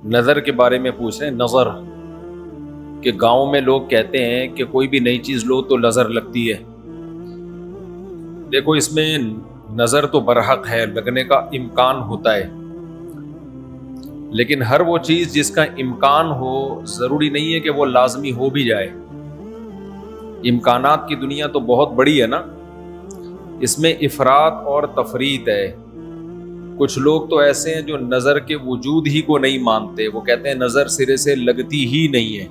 نظر کے بارے میں پوچھ رہے ہیں. نظر کہ گاؤں میں لوگ کہتے ہیں کہ کوئی بھی نئی چیز لو تو نظر لگتی ہے. دیکھو اس میں نظر تو برحق ہے، لگنے کا امکان ہوتا ہے، لیکن ہر وہ چیز جس کا امکان ہو ضروری نہیں ہے کہ وہ لازمی ہو بھی جائے. امکانات کی دنیا تو بہت بڑی ہے نا، اس میں افراط اور تفریط ہے. کچھ لوگ تو ایسے ہیں جو نظر کے وجود ہی کو نہیں مانتے، وہ کہتے ہیں نظر سرے سے لگتی ہی نہیں ہے.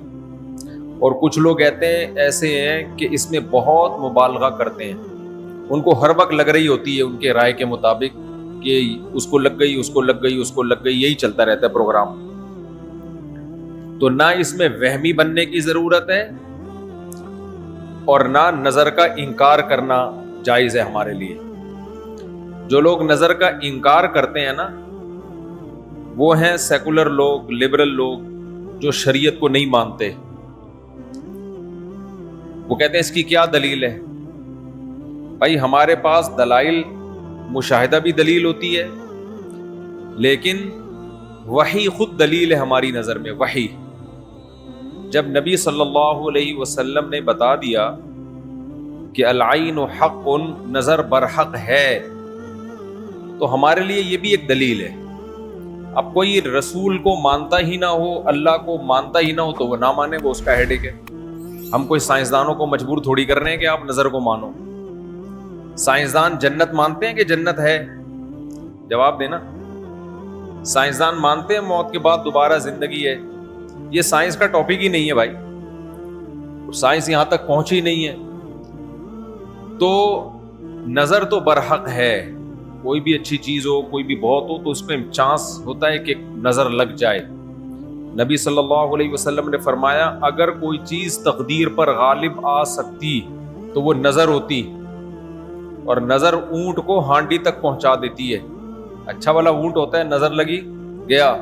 اور کچھ لوگ کہتے ہیں ایسے ہیں کہ اس میں بہت مبالغہ کرتے ہیں، ان کو ہر وقت لگ رہی ہوتی ہے ان کے رائے کے مطابق کہ اس کو لگ گئی، اس کو لگ گئی، اس کو لگ گئی، یہی چلتا رہتا ہے پروگرام. تو نہ اس میں وہمی بننے کی ضرورت ہے اور نہ نظر کا انکار کرنا جائز ہے ہمارے لیے. جو لوگ نظر کا انکار کرتے ہیں نا، وہ ہیں سیکولر لوگ، لبرل لوگ جو شریعت کو نہیں مانتے. وہ کہتے ہیں اس کی کیا دلیل ہے؟ بھائی ہمارے پاس دلائل مشاہدہ بھی دلیل ہوتی ہے، لیکن وحی خود دلیل ہے ہماری نظر میں. وحی جب نبی صلی اللہ علیہ وسلم نے بتا دیا کہ العین حق، نظر برحق ہے، تو ہمارے لیے یہ بھی ایک دلیل ہے. اب کوئی رسول کو مانتا ہی نہ ہو، اللہ کو مانتا ہی نہ ہو، تو وہ نہ مانے، وہ اس کا ہیڈیک ہے. ہم کوئی سائنسدانوں کو مجبور تھوڑی کر رہے ہیں کہ آپ نظر کو مانو. سائنسدان جنت مانتے ہیں کہ جنت ہے؟ جواب دینا. سائنسدان مانتے ہیں موت کے بعد دوبارہ زندگی ہے؟ یہ سائنس کا ٹاپک ہی نہیں ہے بھائی، سائنس یہاں تک پہنچی نہیں ہے. تو نظر تو برحق ہے. کوئی بھی اچھی چیز ہو، کوئی بھی بہت ہو، تو اس میں چانس ہوتا ہے کہ نظر لگ جائے. نبی صلی اللہ علیہ وسلم نے فرمایا اگر کوئی چیز تقدیر پر غالب آ سکتی تو وہ نظر ہوتی، اور نظر اونٹ کو ہانڈی تک پہنچا دیتی ہے. اچھا والا اونٹ ہوتا ہے، نظر لگی گیا.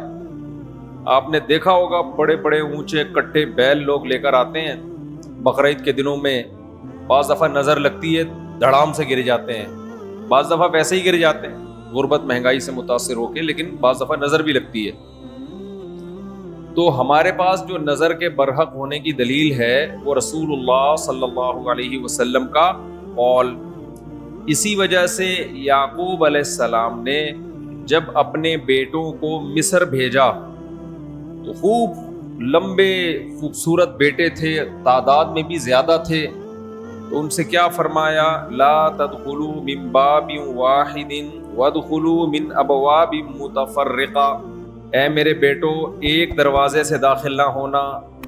آپ نے دیکھا ہوگا بڑے بڑے اونچے کٹے بیل لوگ لے کر آتے ہیں بقرعید کے دنوں میں، بعض دفعہ نظر لگتی ہے دھڑام سے گر جاتے ہیں، بعض دفعہ ویسے ہی گر جاتے ہیں غربت مہنگائی سے متاثر ہو کے، لیکن بعض دفعہ نظر بھی لگتی ہے. تو ہمارے پاس جو نظر کے برحق ہونے کی دلیل ہے وہ رسول اللہ صلی اللہ علیہ وسلم کا قول. اسی وجہ سے یعقوب علیہ السلام نے جب اپنے بیٹوں کو مصر بھیجا تو خوب لمبے خوبصورت بیٹے تھے، تعداد میں بھی زیادہ تھے، تو ان سے کیا فرمایا؟ لا تدخلوا من باب واحد وادخلوا من ابواب متفرقہ. اے میرے بیٹو، ایک دروازے سے داخل نہ ہونا،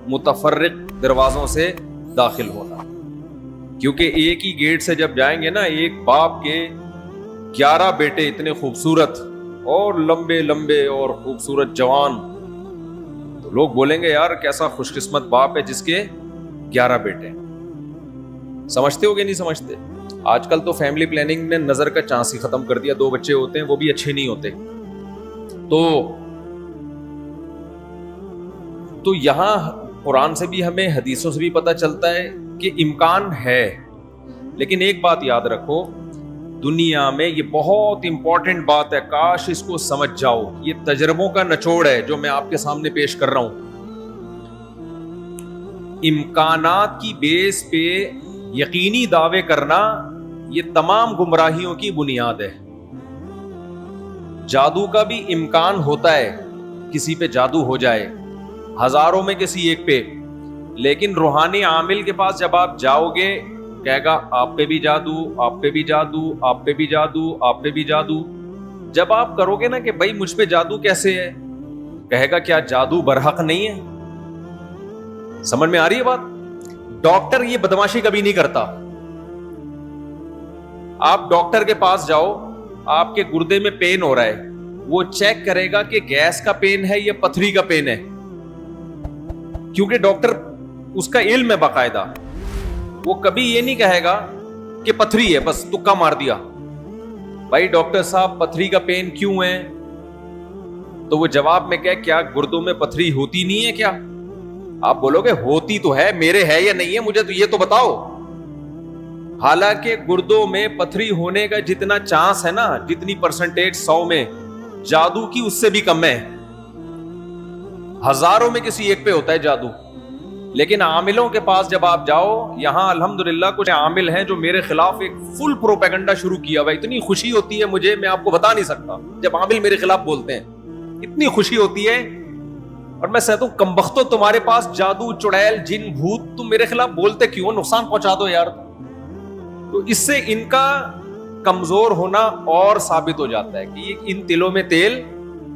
متفرق دروازوں سے داخل ہونا. کیونکہ ایک ہی گیٹ سے جب جائیں گے نا، ایک باپ کے 11 بیٹے اتنے خوبصورت اور لمبے لمبے اور خوبصورت جوان، تو لوگ بولیں گے یار کیسا خوش قسمت باپ ہے جس کے 11 بیٹے. سمجھتے ہو کہ نہیں سمجھتے؟ آج کل تو فیملی پلاننگ نے نظر کا چانس ہی ختم کر دیا. 2 بچے ہوتے ہیں وہ بھی اچھے نہیں ہوتے. تو یہاں قرآن سے بھی ہمیں، حدیثوں سے بھی پتہ چلتا ہے کہ امکان ہے. لیکن ایک بات یاد رکھو، دنیا میں یہ بہت امپورٹنٹ بات ہے، کاش اس کو سمجھ جاؤ. یہ تجربوں کا نچوڑ ہے جو میں آپ کے سامنے پیش کر رہا ہوں. امکانات کی بیس پہ یقینی دعوے کرنا یہ تمام گمراہیوں کی بنیاد ہے. جادو کا بھی امکان ہوتا ہے، کسی پہ جادو ہو جائے، ہزاروں میں کسی ایک پہ، لیکن روحانی عامل کے پاس جب آپ جاؤ گے کہے گا آپ پہ بھی جادو، آپ پہ بھی جادو، آپ پہ بھی جادو، آپ پہ بھی جادو. جب آپ کرو گے نا کہ بھائی مجھ پہ جادو کیسے ہے، کہے گا کیا جادو برحق نہیں ہے؟ سمجھ میں آ رہی ہے بات؟ ڈاکٹر یہ بدماشی کبھی نہیں کرتا. آپ ڈاکٹر کے پاس جاؤ، آپ کے گردے میں پین ہو رہا ہے، وہ چیک کرے گا کہ گیس کا پین ہے یا پتھری کا پین ہے، کیونکہ ڈاکٹر اس کا علم ہے باقاعدہ. وہ کبھی یہ نہیں کہے گا کہ پتھری ہے بس تکا مار دیا. بھائی ڈاکٹر صاحب پتھری کا پین کیوں ہے؟ تو وہ جواب میں کہ کیا گردوں میں پتھری ہوتی نہیں ہے کیا؟ آپ بولو گے ہوتی تو ہے، میرے ہے یا نہیں ہے مجھے تو یہ تو بتاؤ. حالانکہ گردوں میں پتھری ہونے کا جتنا چانس ہے نا، جتنی پرسنٹیج 100 میں، جادو کی اس سے بھی کم ہے. ہزاروں میں کسی ایک پہ ہوتا ہے جادو. لیکن عاملوں کے پاس جب آپ جاؤ, یہاں الحمدللہ کچھ عامل ہیں جو میرے خلاف ایک فل پروپیگنڈا شروع کیا ہوا ہے. اتنی خوشی ہوتی ہے مجھے, میں آپ کو بتا نہیں سکتا, جب عامل میرے خلاف بولتے ہیں اتنی خوشی ہوتی ہے. اور میں کہتا ہوں کمبختو, تمہارے پاس جادو, چڑیل, جن, بھوت, تم میرے خلاف بولتے کیوں؟ نقصان پہنچا دو یار. تو اس سے ان کا کمزور ہونا اور ثابت ہو جاتا ہے کہ ان تلوں میں تیل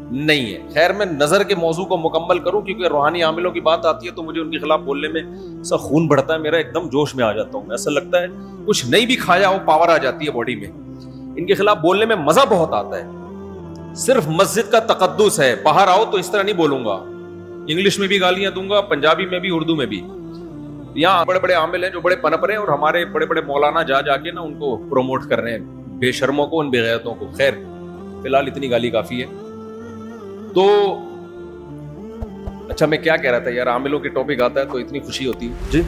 نہیں ہے. خیر, میں نظر کے موضوع کو مکمل کروں کیونکہ روحانی عاملوں کی بات آتی ہے تو مجھے ان کے خلاف بولنے میں سا خون بڑھتا ہے میرا, ایک دم جوش میں آ جاتا ہوں. ایسا لگتا ہے کچھ نہیں بھی کھایا ہو پاور آ جاتی ہے باڈی میں. ان کے خلاف بولنے میں مزہ بہت آتا ہے. صرف مسجد کا تقدس ہے, باہر آؤ تو اس طرح نہیں بولوں گا, انگلش میں بھی گالیاں دوں گا, پنجابی میں بھی, اردو میں بھی. یہاں بڑے بڑے عامل ہیں جو بڑے پنپ رہے ہیں اور ہمارے بڑے بڑے مولانا جا کے نا ان کو پروموٹ کر رہے ہیں, بے شرموں کو, ان بے غیرتوں کو. خیر فی الحال اتنی گالی کافی ہے. تو اچھا, میں کیا کہہ رہا تھا یار, عاملوں کے ٹاپک آتا ہے تو اتنی خوشی ہوتی ہے. جی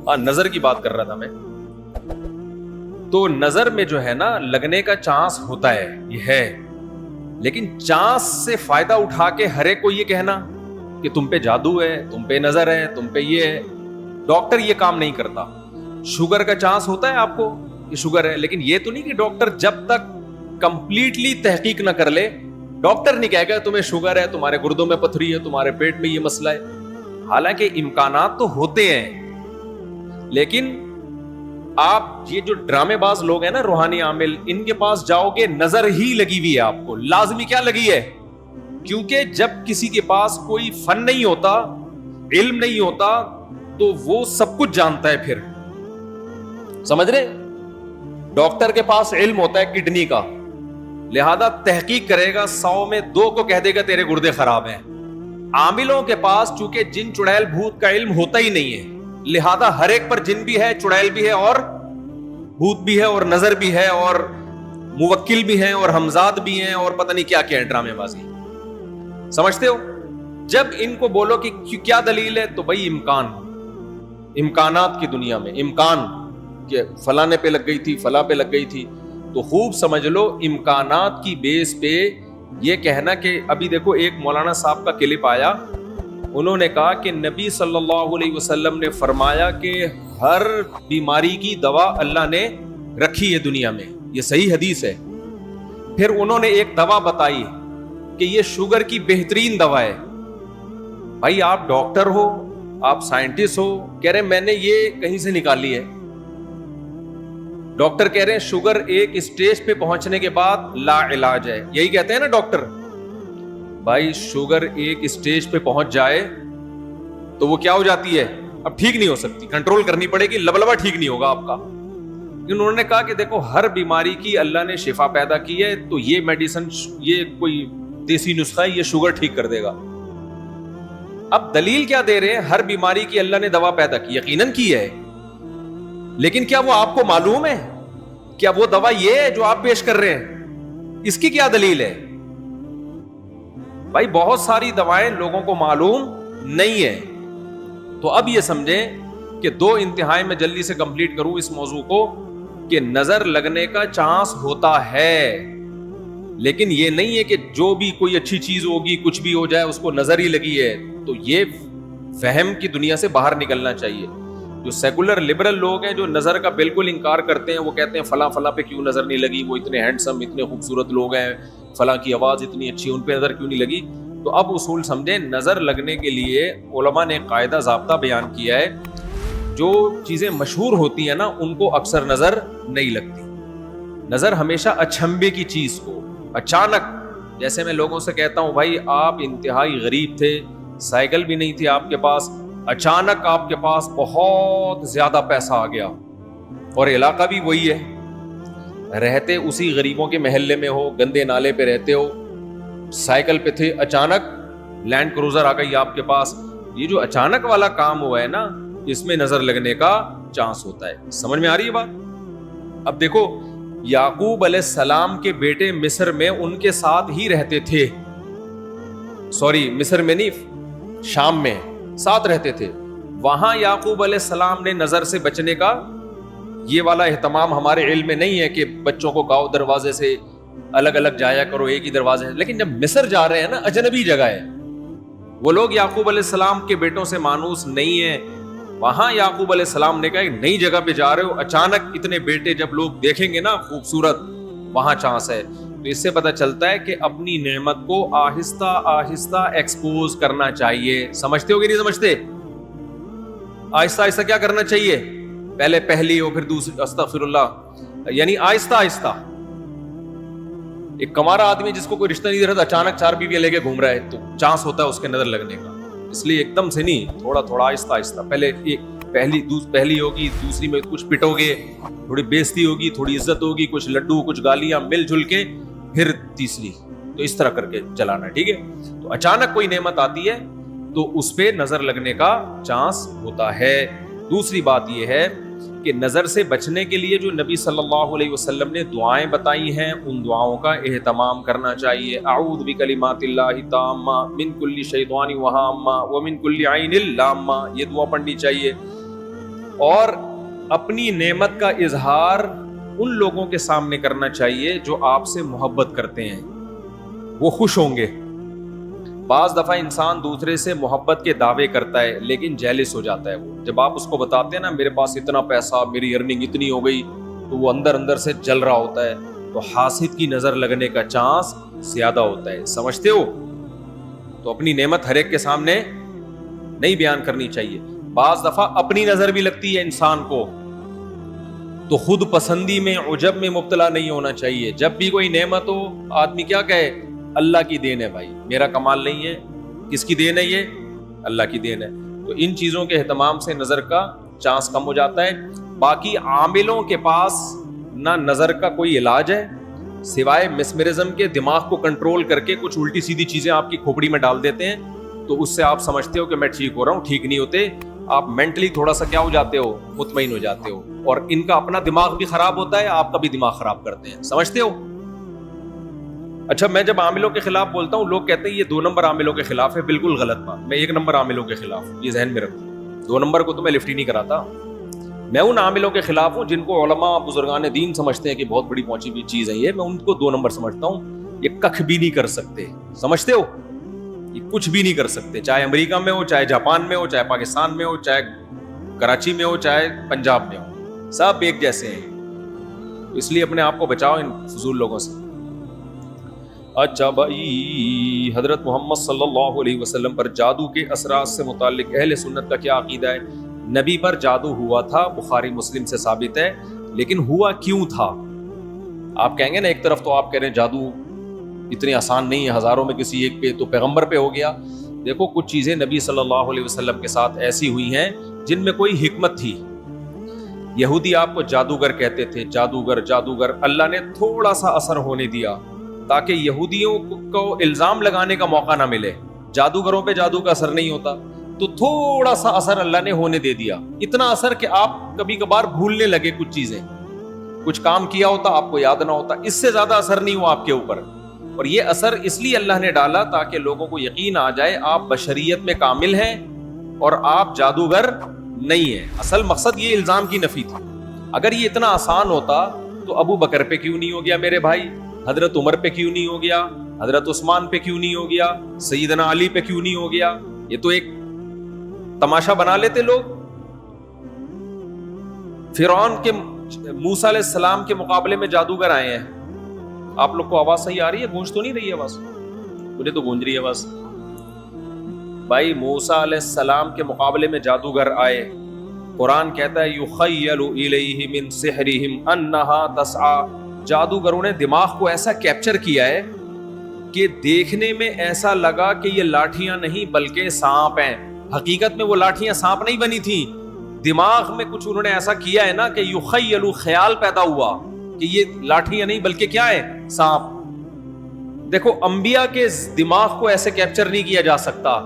ہاں, نظر کی بات کر رہا تھا میں. تو نظر میں جو ہے نا لگنے کا چانس ہوتا ہے, یہ ہے, لیکن چانس سے فائدہ اٹھا کے ہر ایک کو یہ کہنا کہ تم پہ جادو ہے, تم پہ نظر ہے, تم پہ یہ ہے. ڈاکٹر یہ کام نہیں کرتا. شوگر کا چانس ہوتا ہے آپ کو کہ شوگر ہے, لیکن یہ تو نہیں کہ ڈاکٹر جب تک کمپلیٹلی تحقیق نہ کر لے, ڈاکٹر نہیں کہے گا تمہیں شوگر ہے, تمہارے گردوں میں پتھری ہے, تمہارے پیٹ میں یہ مسئلہ ہے. حالانکہ امکانات تو ہوتے ہیں, لیکن آپ یہ جو ڈرامے باز لوگ ہیں نا روحانی عامل, ان کے پاس جاؤ گے نظر ہی لگی ہوئی ہے آپ کو. لازمی کیا لگی ہے؟ کیونکہ جب کسی کے پاس کوئی فن نہیں ہوتا, علم نہیں ہوتا, تو وہ سب کچھ جانتا ہے. پھر سمجھ رہے, ڈاکٹر کے پاس علم ہوتا ہے کڈنی کا, لہذا تحقیق کرے گا, 100 میں 2 کو کہہ دے گا تیرے گردے خراب ہیں. عاملوں کے پاس چونکہ جن, چڑیل, بھوت کا علم ہوتا ہی نہیں ہے, لہذا ہر ایک پر جن بھی ہے, چڑیل بھی ہے, اور بھوت بھی ہے, اور نظر بھی ہے, اور موکل بھی ہیں, اور ہمزاد بھی ہیں, اور پتہ نہیں کیا کیا ہے ڈرامے بازی. سمجھتے ہو؟ جب ان کو بولو کہ کیا دلیل ہے, تو بھائی امکانات کی دنیا میں امکان کہ فلانے پہ لگ گئی تھی, فلاں پہ لگ گئی تھی, تو خوب سمجھ لو امکانات کی بیس پہ یہ کہنا کہ ابھی دیکھو ایک مولانا صاحب کا کلپ آیا, انہوں نے کہا کہ نبی صلی اللہ علیہ وسلم نے فرمایا کہ ہر بیماری کی دوا اللہ نے رکھی ہے دنیا میں, یہ صحیح حدیث ہے. پھر انہوں نے ایک دوا بتائی کہ یہ شوگر کی بہترین دوا ہے. بھائی آپ ڈاکٹر ہو, آپ سائنٹسٹ ہو, کہہ رہے میں نے یہ کہیں سے نکالی ہے. ڈاکٹر کہہ رہے ہیں شوگر ایک اسٹیج پہ پہنچنے کے بعد لا علاج ہے, یہی کہتے ہیں نا ڈاکٹر. بھائی شوگر ایک اسٹیج پہ پہنچ جائے تو وہ کیا ہو جاتی ہے, اب ٹھیک نہیں ہو سکتی, کنٹرول کرنی پڑے گی, لبلبا ٹھیک نہیں ہوگا آپ کا. انہوں نے کہا کہ دیکھو ہر بیماری کی اللہ نے شفا پیدا کی ہے, تو یہ میڈیسن, یہ کوئی دیسی نسخہ ہے, یہ شوگر ٹھیک کر دے گا. اب دلیل کیا دے رہے ہیں؟ ہر بیماری کی اللہ نے دوا پیدا کی, یقیناً کی ہے, لیکن کیا وہ آپ کو معلوم ہے؟ کیا وہ دوا یہ ہے جو آپ پیش کر رہے ہیں؟ اس کی کیا دلیل ہے؟ بھائی بہت ساری دوائیں لوگوں کو معلوم نہیں ہے. تو اب یہ سمجھیں کہ 2 انتہائی میں جلدی سے کمپلیٹ کروں اس موضوع کو, کہ نظر لگنے کا چانس ہوتا ہے, لیکن یہ نہیں ہے کہ جو بھی کوئی اچھی چیز ہوگی, کچھ بھی ہو جائے, اس کو نظر ہی لگی ہے. تو یہ فہم کی دنیا سے باہر نکلنا چاہیے. جو سیکولر لبرل لوگ ہیں جو نظر کا بالکل انکار کرتے ہیں, وہ کہتے ہیں فلاں فلاں پہ کیوں نظر نہیں لگی, وہ اتنے ہینڈسم, اتنے خوبصورت لوگ ہیں, فلاں کی آواز اتنی اچھی, ان پہ نظر کیوں نہیں لگی. تو اب اصول سمجھیں, نظر لگنے کے لیے علماء نے قاعدہ ضابطہ بیان کیا ہے. جو چیزیں مشہور ہوتی ہیں نا ان کو اکثر نظر نہیں لگتی. نظر ہمیشہ اچھمبے کی چیز کو اچانک, جیسے میں لوگوں سے کہتا ہوں بھائی آپ انتہائی غریب تھے, سائیکل بھی نہیں تھی آپ کے پاس, اچانک آپ کے پاس بہت زیادہ پیسہ آ گیا, اور علاقہ بھی وہی ہے, رہتے اسی غریبوں کے محلے میں ہو, گندے نالے پہ رہتے ہو, سائیکل پہ تھے, اچانک لینڈ کروزر آ گئی آپ کے پاس. یہ جو اچانک والا کام ہوا ہے نا, اس میں نظر لگنے کا چانس ہوتا ہے. سمجھ میں آ رہی ہے بات؟ اب دیکھو یعقوب علیہ السلام کے بیٹے مصر میں ان کے ساتھ ہی رہتے تھے, مصر میں نہیں, شام میں ساتھ رہتے تھے. وہاں یعقوب علیہ السلام نے نظر سے بچنے کا یہ والا اہتمام ہمارے علم میں نہیں ہے کہ بچوں کو کہو دروازے سے الگ الگ جایا کرو, ایک ہی دروازے. لیکن جب مصر جا رہے ہیں نا, اجنبی جگہ ہے, وہ لوگ یعقوب علیہ السلام کے بیٹوں سے مانوس نہیں ہیں. وہاں یعقوب علیہ السلام نے کہا ایک نئی جگہ پہ جا رہے ہو, اچانک اتنے بیٹے جب لوگ دیکھیں گے نا خوبصورت, وہاں چانس ہے. تو اس سے پتہ چلتا ہے کہ اپنی نعمت کو آہستہ آہستہ ایکسپوز کرنا چاہیے. سمجھتے ہو کہ نہیں سمجھتے؟ آہستہ آہستہ کیا کرنا چاہیے؟ پہلے پہلی ہو پھر دوسری, استغفر اللہ, یعنی آہستہ آہستہ. ایک کمارا آدمی جس کو کوئی رشتہ نہیں دے رہا تھا, اچانک 4 بیویاں لے کے گھوم رہا ہے, تو چانس ہوتا ہے اس کے نظر لگنے کا. اس لیے ایک دم سے نہیں, تھوڑا تھوڑا آہستہ آہستہ. پہلے پہلی ہوگی, دوسری میں کچھ پٹو گے, تھوڑی بےزتی ہوگی, تھوڑی عزت ہوگی, کچھ لڈو کچھ گالیاں مل جل کے, پھر تیسری. تو اس طرح کر کے چلانا, ٹھیک ہے؟ تو اچانک کوئی نعمت آتی ہے تو اس پہ نظر لگنے کا چانس ہوتا ہے. دوسری بات یہ ہے کہ نظر سے بچنے کے لیے جو نبی صلی اللہ علیہ وسلم نے دعائیں بتائی ہیں, ان دعاؤں کا اہتمام کرنا چاہیے. اعوذ بکلمات اللہ التامہ من کل شیطان وہامہ ومن کل عین لامہ, یہ دعا پڑھنی چاہیے. اور اپنی نعمت کا اظہار ان لوگوں کے سامنے کرنا چاہیے جو آپ سے محبت کرتے ہیں, وہ خوش ہوں گے. بعض دفعہ انسان دوسرے سے محبت کے دعوے کرتا ہے لیکن جیلس ہو جاتا ہے. وہ جب آپ اس کو بتاتے ہیں نا میرے پاس اتنا پیسہ, میری ارننگ اتنی ہو گئی, تو وہ اندر اندر سے جل رہا ہوتا ہے. تو حاسد کی نظر لگنے کا چانس زیادہ ہوتا ہے. سمجھتے ہو؟ تو اپنی نعمت ہر ایک کے سامنے نہیں بیان کرنی چاہیے. بعض دفعہ اپنی نظر بھی لگتی ہے انسان کو, تو خود پسندی میں, عجب میں مبتلا نہیں ہونا چاہیے. جب بھی کوئی نعمت ہو آدمی کیا کہے؟ اللہ کی دین ہے بھائی, میرا کمال نہیں ہے. کس کی دین ہے؟ یہ اللہ کی دین ہے. تو ان چیزوں کے اہتمام سے نظر کا چانس کم ہو جاتا ہے. باقی عاملوں کے پاس نہ نظر کا کوئی علاج ہے سوائے مسمرزم کے. دماغ کو کنٹرول کر کے کچھ الٹی سیدھی چیزیں آپ کی کھوپڑی میں ڈال دیتے ہیں, تو اس سے آپ سمجھتے ہو کہ میں ٹھیک ہو رہا ہوں. ٹھیک نہیں ہوتے, آپ مینٹلی تھوڑا سا کیا ہو جاتے ہو؟ مطمئن ہو جاتے ہو. اور ان کا اپنا دماغ بھی خراب ہوتا ہے, آپ کا بھی دماغ خراب کرتے ہیں. سمجھتے ہو؟ اچھا, میں جب عاملوں کے خلاف بولتا ہوں لوگ کہتے ہیں یہ 2 نمبر عاملوں کے خلاف ہے. بالکل غلط بات. میں 1 نمبر عاملوں کے خلاف ہوں, یہ ذہن میں رکھوں. 2 نمبر کو تو میں لفٹ ہی نہیں کراتا. میں ان عاملوں کے خلاف ہوں جن کو علماء بزرگان دین سمجھتے ہیں کہ بہت بڑی پہنچی ہوئی چیز ہے یہ. میں ان کو 2 نمبر سمجھتا ہوں. یہ کخ بھی نہیں کر سکتے. سمجھتے ہو؟ یہ کچھ بھی نہیں کر سکتے, چاہے امریکہ میں ہو, چاہے جاپان میں ہو, چاہے پاکستان میں ہو, چاہے کراچی میں ہو, چاہے پنجاب میں ہو, سب ایک جیسے ہیں. اس لیے اپنے آپ کو بچاؤ ان فضول لوگوں سے. اچھا بھائی, حضرت محمد صلی اللہ علیہ وسلم پر جادو کے اثرات سے متعلق اہل سنت کا کیا عقیدہ ہے؟ نبی پر جادو ہوا تھا, بخاری مسلم سے ثابت ہے, لیکن ہوا کیوں تھا؟ آپ کہیں گے نا ایک طرف تو آپ کہہ رہے ہیں جادو اتنی آسان نہیں ہے, ہزاروں میں کسی ایک پہ, تو پیغمبر پہ ہو گیا. دیکھو کچھ چیزیں نبی صلی اللہ علیہ وسلم کے ساتھ ایسی ہوئی ہیں جن میں کوئی حکمت تھی. یہودی آپ کو جادوگر کہتے تھے, جادوگر جادوگر. اللہ نے تھوڑا سا اثر ہونے دیا تاکہ یہودیوں کو الزام لگانے کا موقع نہ ملے. جادوگروں پہ جادو کا اثر نہیں ہوتا, تو تھوڑا سا اثر اللہ نے ہونے دے دیا. اتنا اثر کہ آپ کبھی کبھار بھولنے لگے کچھ چیزیں, کچھ کام کیا ہوتا آپ کو یاد نہ ہوتا. اس سے زیادہ اثر نہیں ہوا آپ کے اوپر. اور یہ اثر اس لیے اللہ نے ڈالا تاکہ لوگوں کو یقین آ جائے آپ بشریت میں کامل ہیں اور آپ جادوگر نہیں ہیں. اصل مقصد یہ الزام کی نفی تھی. اگر یہ اتنا آسان ہوتا تو ابو بکر پہ کیوں نہیں ہو گیا میرے بھائی؟ حضرت عمر پہ کیوں نہیں ہو گیا؟ حضرت عثمان پہ کیوں نہیں ہو گیا؟ سیدنا علی پہ کیوں نہیں ہو گیا؟ یہ تو ایک تماشا بنا لیتے لوگ. فرعون کے موسیٰ علیہ السلام کے مقابلے میں جادوگر آئے ہیں. آپ لوگ کو آواز صحیح آ رہی ہے؟ گونج تو نہیں رہی ہے آواز؟ مجھے تو گونج رہی ہے آواز. بھائی موسیٰ علیہ السلام کے مقابلے میں جادوگر آئے. قرآن کہتا ہے یخیل الیہ من سحرہم انہا تسعی. جادوگروں نے دماغ کو ایسا کیپچر کیا ہے کہ دیکھنے میں ایسا لگا کہ یہ لاٹھیاں نہیں بلکہ سانپ ہیں. حقیقت میں وہ لاٹھیاں سانپ نہیں بنی تھیں, دماغ میں کچھ انہوں نے ایسا کیا ہے نا کہ یخیل, خیال پیدا ہوا کہ یہ لاٹھیاں نہیں بلکہ کیا ہے؟ سانپ. دیکھو انبیاء کے دماغ کو ایسے کیپچر نہیں کیا جا سکتا,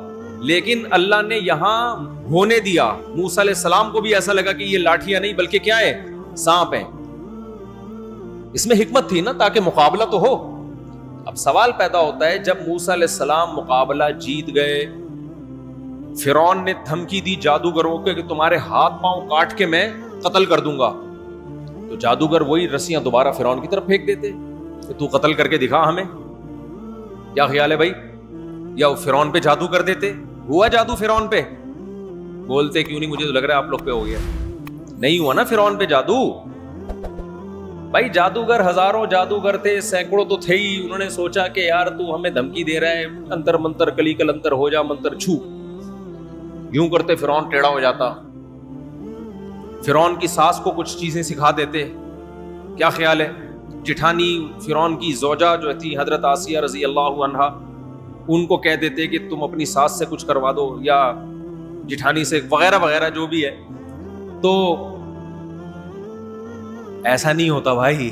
لیکن اللہ نے یہاں ہونے دیا. موسیٰ علیہ السلام کو بھی ایسا لگا کہ یہ لاٹھیاں نہیں بلکہ کیا ہے؟ سانپ ہیں. اس میں حکمت تھی نا تاکہ مقابلہ تو ہو. اب سوال پیدا ہوتا ہے جب موسیٰ علیہ السلام مقابلہ جیت گئے, فرعون نے دھمکی دی جادوگروں کے کہ تمہارے ہاتھ پاؤں کاٹ کے میں قتل کر دوں گا, تو جادوگر وہی رسیاں دوبارہ فرعون کی طرف پھینک دیتے کہ تو قتل کر کے دکھا ہمیں. کیا خیال ہے بھائی؟ یا وہ فرعون پہ جادو کر دیتے. ہوا جادو فرعون پہ؟ بولتے کیوں نہیں؟ مجھے تو لگ رہا ہے آپ لوگ پہ ہو گیا. نہیں ہوا نا فرعون پہ جادو. بھائی جادوگر ہزاروں جادوگر تھے, سینکڑوں تو تھے ہی. انہوں نے سوچا کہ یار تو ہمیں دھمکی دے رہا ہے, انتر منتر کلی کل انتر ہو جا منتر چھو. یوں کرتے فرعون ٹیڑھا ہو جاتا. فرعون کی ساس کو کچھ چیزیں سکھا دیتے. کیا خیال ہے؟ جٹھانی فرعون کی زوجہ جو تھی حضرت آسیہ رضی اللہ عنہا, ان کو کہہ دیتے کہ تم اپنی ساس سے کچھ کروا دو یا جٹھانی سے, وغیرہ وغیرہ جو بھی ہے. تو ایسا نہیں ہوتا بھائی.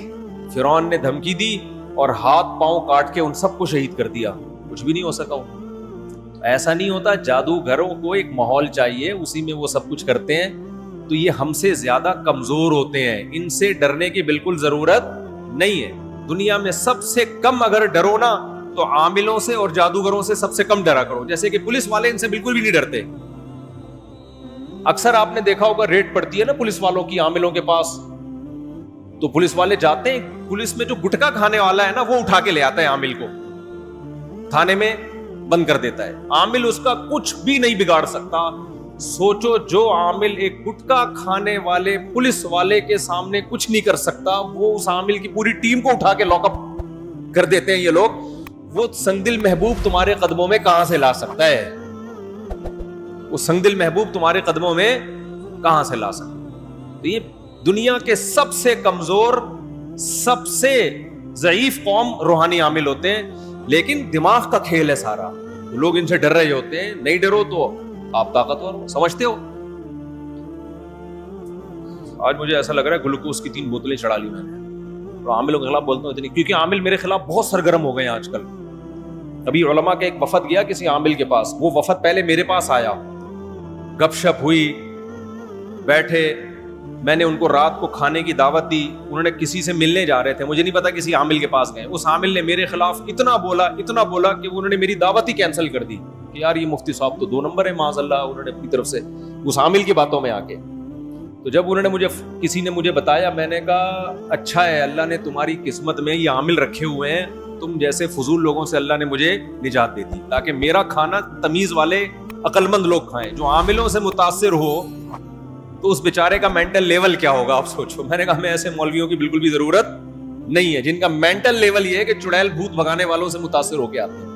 فرعون نے دھمکی دی اور ہاتھ پاؤں کاٹ کے ان سب کو شہید کر دیا. کچھ بھی نہیں ہو سکا. ایسا نہیں ہوتا. جادوگروں کو ایک ماحول چاہیے, اسی میں وہ سب کچھ کرتے ہیں. تو یہ ہم سے زیادہ کمزور ہوتے ہیں, ان سے ڈرنے کی بالکل ضرورت نہیں ہے. دنیا میں سب سے کم اگر ڈرو نا تو عاملوں سے اور جادوگروں سے سب سے کم ڈرا کرو. جیسے کہ پولیس والے ان سے بالکل بھی نہیں ڈرتے. اکثر آپ نے دیکھا ہوگا ریڈ پڑتی ہے نا پولیس والوں کی عاملوں کے پاس, تو پولیس والے جاتے ہیں, پولیس میں جو گٹکا کھانے والا ہے نا وہ اٹھا کے لے آتا ہے عامل کو, تھانے میں بند کر دیتا ہے. عامل اس کا کچھ بھی نہیں بگاڑ سکتا. سوچو جو عامل ایک گٹکا کھانے والے پولیس والے کے سامنے کچھ نہیں کر سکتا, وہ اس عامل کی پوری ٹیم کو اٹھا کے لاک اپ کر دیتے ہیں یہ لوگ. وہ سنگدل محبوب تمہارے قدموں میں کہاں سے لا سکتا ہے؟ وہ سنگدل محبوب تمہارے قدموں میں کہاں سے لا سکتا ہے؟ تو یہ دنیا کے سب سے کمزور, سب سے ضعیف قوم روحانی عامل ہوتے ہیں. لیکن دماغ کا کھیل ہے سارا. لوگ ان سے ڈر رہے ہوتے ہیں. نہیں ڈرو تو آپ طاقتور ہو, سمجھتے ہو. آج مجھے ایسا لگ رہا ہے گلوکوز کی 3 بوتلیں چڑھا لی میں نے. تو عاملوں کے خلاف بولتا ہوں اتنی, کیونکہ عامل میرے خلاف بہت سرگرم ہو گئے ہیں آج کل. ابھی علماء کے ایک وفد گیا کسی عامل کے پاس. وہ وفد پہلے میرے پاس آیا, گپ شپ ہوئی, بیٹھے, میں نے ان کو رات کو کھانے کی دعوت دی. انہوں نے کسی سے ملنے جا رہے تھے, مجھے نہیں پتا کسی عامل کے پاس گئے. اس عامل نے میرے خلاف اتنا بولا کہ انہوں نے میری دعوت ہی کینسل کر دی کہ یار یہ مفتی صاحب تو 2 نمبر ہے معاذ اللہ. انہوں نے اپنی طرف سے اس عامل کی باتوں میں آ کے, تو جب انہوں نے کسی نے مجھے بتایا, میں نے کہا اچھا ہے اللہ نے تمہاری قسمت میں یہ عامل رکھے ہوئے ہیں, تم جیسے فضول لوگوں سے اللہ نے مجھے نجات دے دی, تاکہ میرا کھانا تمیز والے عقل مند لوگ کھائیں. جو عاملوں سے متاثر ہو تو اس بیچارے کا مینٹل لیول کیا ہوگا آپ سوچو. میں نے کہا ہمیں ایسے مولویوں کی بالکل بھی ضرورت نہیں ہے جن کا مینٹل لیول یہ ہے کہ چڑیل بھوت بھگانے والوں سے متاثر ہو کے آتے ہیں.